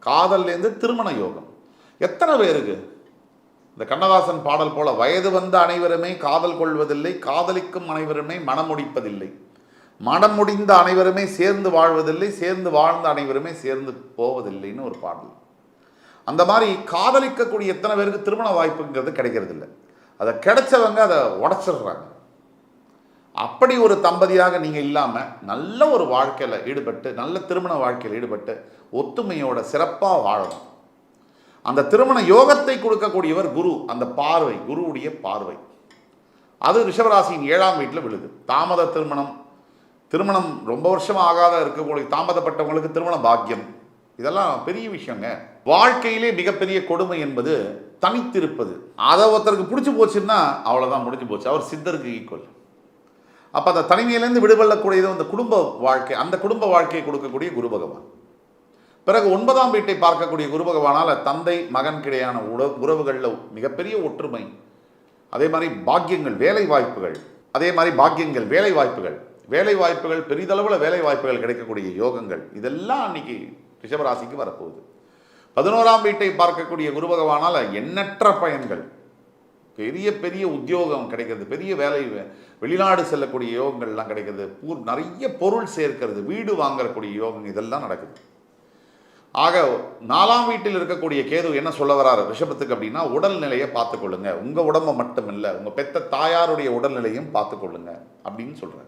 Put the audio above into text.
காதல்லேருந்து திருமண யோகம். எத்தனை பேருக்கு இந்த கண்ணதாசன் பாடல் போல வயது வந்த அனைவருமே காதல் கொள்வதில்லை, காதலிக்கும் அனைவருமே மனம் முடிப்பதில்லை, மனம் முடிந்த அனைவருமே சேர்ந்து வாழ்வதில்லை, சேர்ந்து வாழ்ந்த அனைவருமே சேர்ந்து போவதில்லைன்னு ஒரு பாடல். அந்த மாதிரி காதலிக்கக்கூடிய எத்தனை பேருக்கு திருமண வாய்ப்புங்கிறது கிடைக்கிறது இல்லை. அதை கிடைச்சவங்க அதை உடச்சிடுறாங்க. அப்படி ஒரு தம்பதியாக நீங்கள் இல்லாமல் நல்ல ஒரு வாழ்க்கையில் ஈடுபட்டு, நல்ல திருமண வாழ்க்கையில் ஈடுபட்டு ஒத்துமையோட சிறப்பாக வாழணும். அந்த திருமண யோகத்தை கொடுக்கக்கூடியவர் குரு. அந்த பார்வை, குருவுடைய பார்வை, அது ரிஷபராசியின் 7ஆம் வீட்டில் விழுது. தாமத திருமணம் ரொம்ப வருஷம் ஆகாத இருக்கக்கூடிய தாமதப்பட்டவங்களுக்கு திருமண பாக்கியம், இதெல்லாம் பெரிய விஷயங்க. வாழ்க்கையிலே மிகப்பெரிய கொடுமை என்பது தனித்திருப்பது. அதை ஒருத்தருக்கு பிடிச்சி போச்சுன்னா அவ்வளோதான், முடிஞ்சு போச்சு, அவர் சித்தருக்கு ஈக்குவல். அப்போ அந்த தனிமையிலேருந்து விடுபடக்கூடியது அந்த குடும்ப வாழ்க்கை. அந்த குடும்ப வாழ்க்கையை கொடுக்கக்கூடிய குரு பகவான். பிறகு 9ஆம் வீட்டை பார்க்கக்கூடிய குரு பகவானால் தந்தை மகன் கிடையான உறவுகளில் மிகப்பெரிய ஒற்றுமை. அதே மாதிரி பாக்கியங்கள், வேலை வாய்ப்புகள், வேலை வாய்ப்புகள் பெரிதளவில் வேலை வாய்ப்புகள் கிடைக்கக்கூடிய யோகங்கள், இதெல்லாம் அன்னைக்கு ரிஷபராசிக்கு வரப்போகுது. 11ஆம் வீட்டை பார்க்கக்கூடிய குரு பகவானால் எண்ணற்ற பயன்கள், பெரிய பெரிய உத்தியோகம் கிடைக்கிறது, பெரிய வேலை, வெளிநாடு செல்லக்கூடிய யோகங்கள்லாம் கிடைக்கிறது, நிறைய பொருள் சேர்க்கிறது, வீடு வாங்கக்கூடிய யோகம், இதெல்லாம் நடக்குது. ஆக 4ஆம் வீட்டில் இருக்கக்கூடிய கேது என்ன சொல்ல வராரு ரிஷபத்துக்கு அப்படின்னா, உடல்நிலையை பார்த்துக்கொள்ளுங்க. உங்கள் உடம்பை மட்டும் இல்லை, உங்கள் பெத்த தாயாருடைய உடல்நிலையும் பார்த்துக்கொள்ளுங்க அப்படின்னு சொல்கிறார்.